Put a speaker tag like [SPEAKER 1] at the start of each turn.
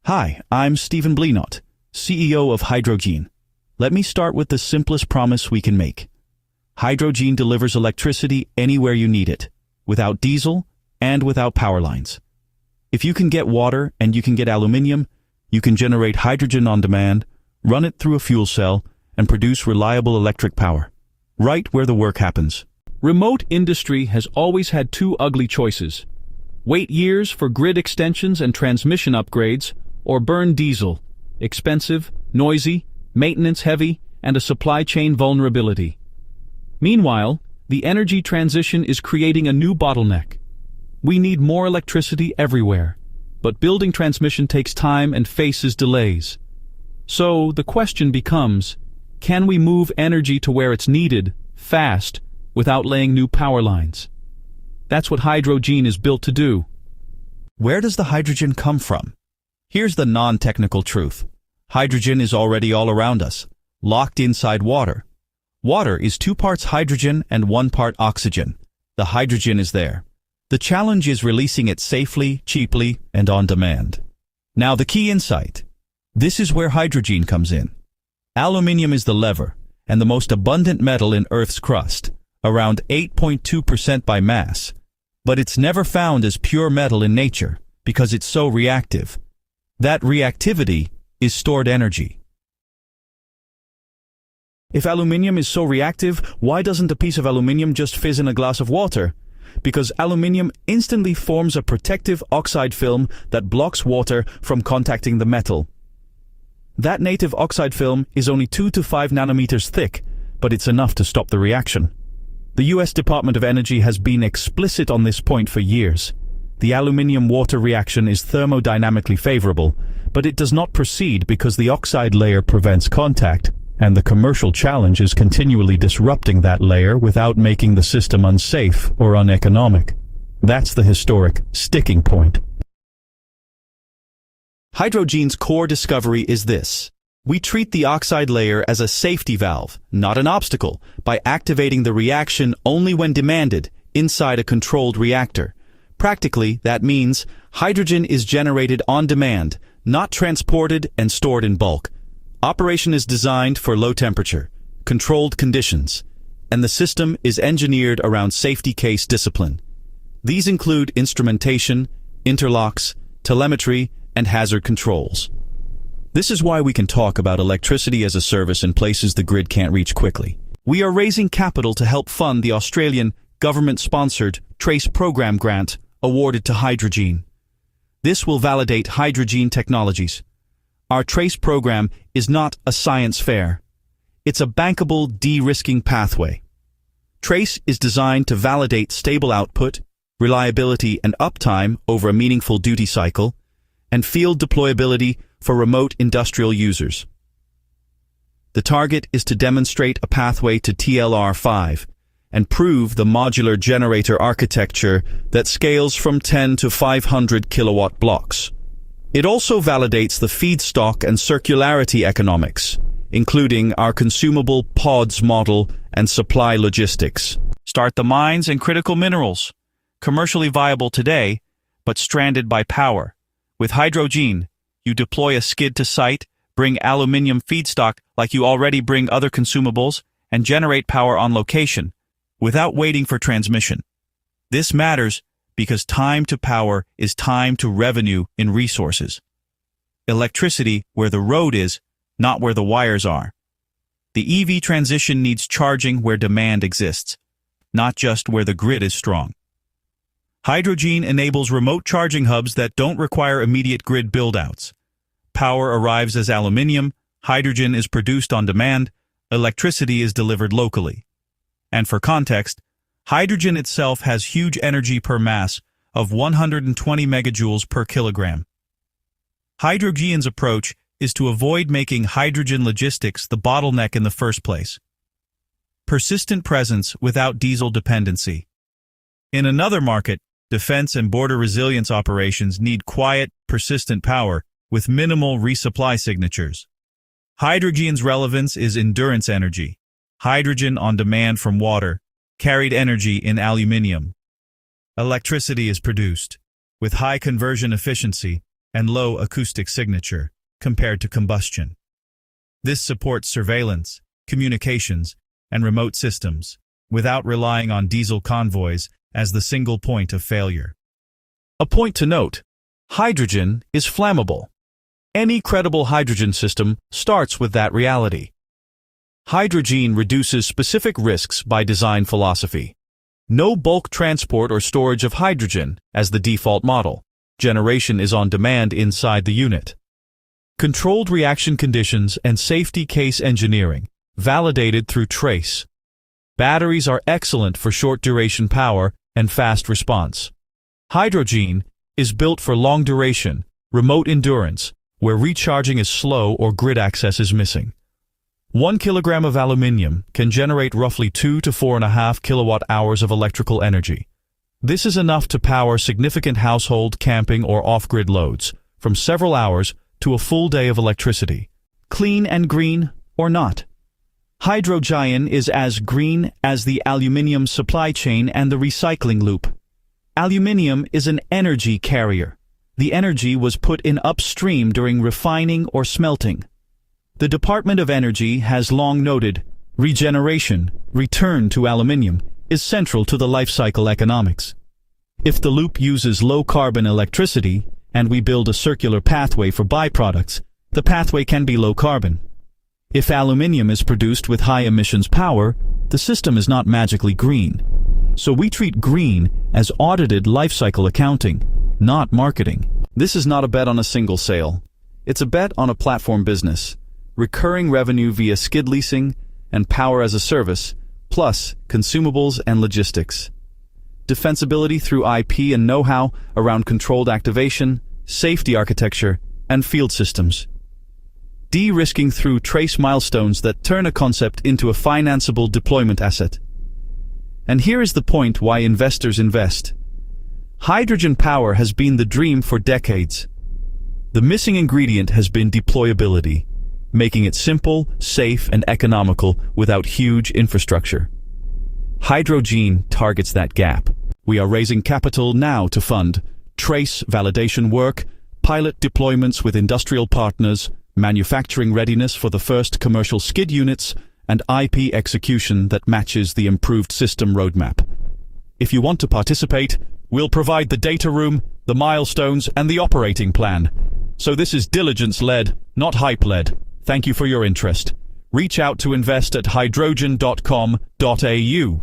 [SPEAKER 1] Hi, I'm Stephen Bleenot, CEO of HydroGien. Let me start with the simplest promise we can make. HydroGien delivers electricity anywhere you need it, without diesel and without power lines. If you can get water and you can get aluminium, you can generate hydrogen on demand, run it through a fuel cell, and produce reliable electric power, right where the work happens.
[SPEAKER 2] Remote industry has always had two ugly choices. Wait years for grid extensions and transmission upgrades, or burn diesel, expensive, noisy, maintenance-heavy, and a supply chain vulnerability. Meanwhile, the energy transition is creating a new bottleneck. We need more electricity everywhere, but building transmission takes time and faces delays. So the question becomes, can we move energy to where it's needed, fast, without laying new power lines? That's what HydroGien is built to do.
[SPEAKER 1] Where does the hydrogen come from? Here's the non-technical truth. Hydrogen is already all around us, locked inside water. Water is 2 parts hydrogen and 1 part oxygen. The hydrogen is there. The challenge is releasing it safely, cheaply, and on demand. Now the key insight. This is where HydroGien comes in. Aluminium is the lever, and the most abundant metal in Earth's crust, around 8.2% by mass. But it's never found as pure metal in nature, because it's so reactive. That reactivity is stored energy. If aluminium is so reactive, why doesn't a piece of aluminium just fizz in a glass of water? Because aluminium instantly forms a protective oxide film that blocks water from contacting the metal. That native oxide film is only 2 to 5 nanometers thick, but it's enough to stop the reaction. The US Department of Energy has been explicit on this point for years. The aluminium-water reaction is thermodynamically favorable, but it does not proceed because the oxide layer prevents contact, and the commercial challenge is continually disrupting that layer without making the system unsafe or uneconomic. That's the historic sticking point. HydroGien's core discovery is this. We treat the oxide layer as a safety valve, not an obstacle, by activating the reaction only when demanded inside a controlled reactor. Practically, that means hydrogen is generated on demand, not transported and stored in bulk. Operation is designed for low temperature, controlled conditions, and the system is engineered around safety case discipline. These include instrumentation, interlocks, telemetry, and hazard controls. This is why we can talk about electricity as a service in places the grid can't reach quickly. We are raising capital to help fund the Australian government-sponsored TRACE program grant awarded to HydroGien. This will validate HydroGien technologies. Our TRACE program is not a science fair. It's a bankable de-risking pathway. TRACE is designed to validate stable output, reliability and uptime over a meaningful duty cycle, and field deployability for remote industrial users. The target is to demonstrate a pathway to TLR5 and prove the modular generator architecture that scales from 10 to 500 kilowatt blocks. It also validates the feedstock and circularity economics, including our consumable pods model and supply logistics. Start the mines and critical minerals, commercially viable today, but stranded by power. With HydroGien, you deploy a skid to site, bring aluminium feedstock like you already bring other consumables, and generate power on location, without waiting for transmission. This matters because time to power is time to revenue in resources. Electricity where the road is, not where the wires are. The EV transition needs charging where demand exists, not just where the grid is strong. HydroGien enables remote charging hubs that don't require immediate grid build-outs. Power arrives as aluminium, hydrogen is produced on demand, electricity is delivered locally. And for context, hydrogen itself has huge energy per mass of 120 megajoules per kilogram. HydroGien's approach is to avoid making hydrogen logistics the bottleneck in the first place. Persistent presence without diesel dependency. In another market, defense and border resilience operations need quiet, persistent power with minimal resupply signatures. HydroGien's relevance is endurance energy, hydrogen on demand from water, carried energy in aluminium. Electricity is produced with high conversion efficiency and low acoustic signature compared to combustion. This supports surveillance, communications, and remote systems without relying on diesel convoys as the single point of failure.
[SPEAKER 2] A point to note: hydrogen is flammable. Any credible hydrogen system starts with that reality. HydroGien reduces specific risks by design philosophy. No bulk transport or storage of hydrogen as the default model. Generation is on demand inside the unit. Controlled reaction conditions and safety case engineering, validated through trace. Batteries are excellent for short-duration power and fast response. HydroGien is built for long duration, remote endurance, where recharging is slow or grid access is missing. 1 kilogram of aluminium can generate roughly 2 to 4.5 kilowatt-hours of electrical energy. This is enough to power significant household, camping, or off-grid loads, from several hours to a full day of electricity. Clean and green, or not? HydroGien is as green as the aluminium supply chain and the recycling loop. Aluminium is an energy carrier. The energy was put in upstream during refining or smelting. The Department of Energy has long noted, regeneration, return to aluminium, is central to the life cycle economics. If the loop uses low-carbon electricity, and we build a circular pathway for byproducts, the pathway can be low-carbon. If aluminium is produced with high-emissions power, the system is not magically green. So we treat green as audited life cycle accounting, not marketing. This is not a bet on a single sale. It's a bet on a platform business. Recurring revenue via skid leasing and power as a service, plus consumables and logistics. Defensibility through IP and know-how around controlled activation, safety architecture, and field systems. De-risking through trace milestones that turn a concept into a financeable deployment asset. And here is the point why investors invest. Hydrogen power has been the dream for decades. The missing ingredient has been deployability, making it simple, safe, and economical without huge infrastructure. HydroGien targets that gap. We are raising capital now to fund trace validation work, pilot deployments with industrial partners, manufacturing readiness for the first commercial skid units, and IP execution that matches the improved system roadmap. If you want to participate, we'll provide the data room, the milestones, and the operating plan. So this is diligence-led, not hype-led. Thank you for your interest. Reach out to invest at hydrogen.com.au.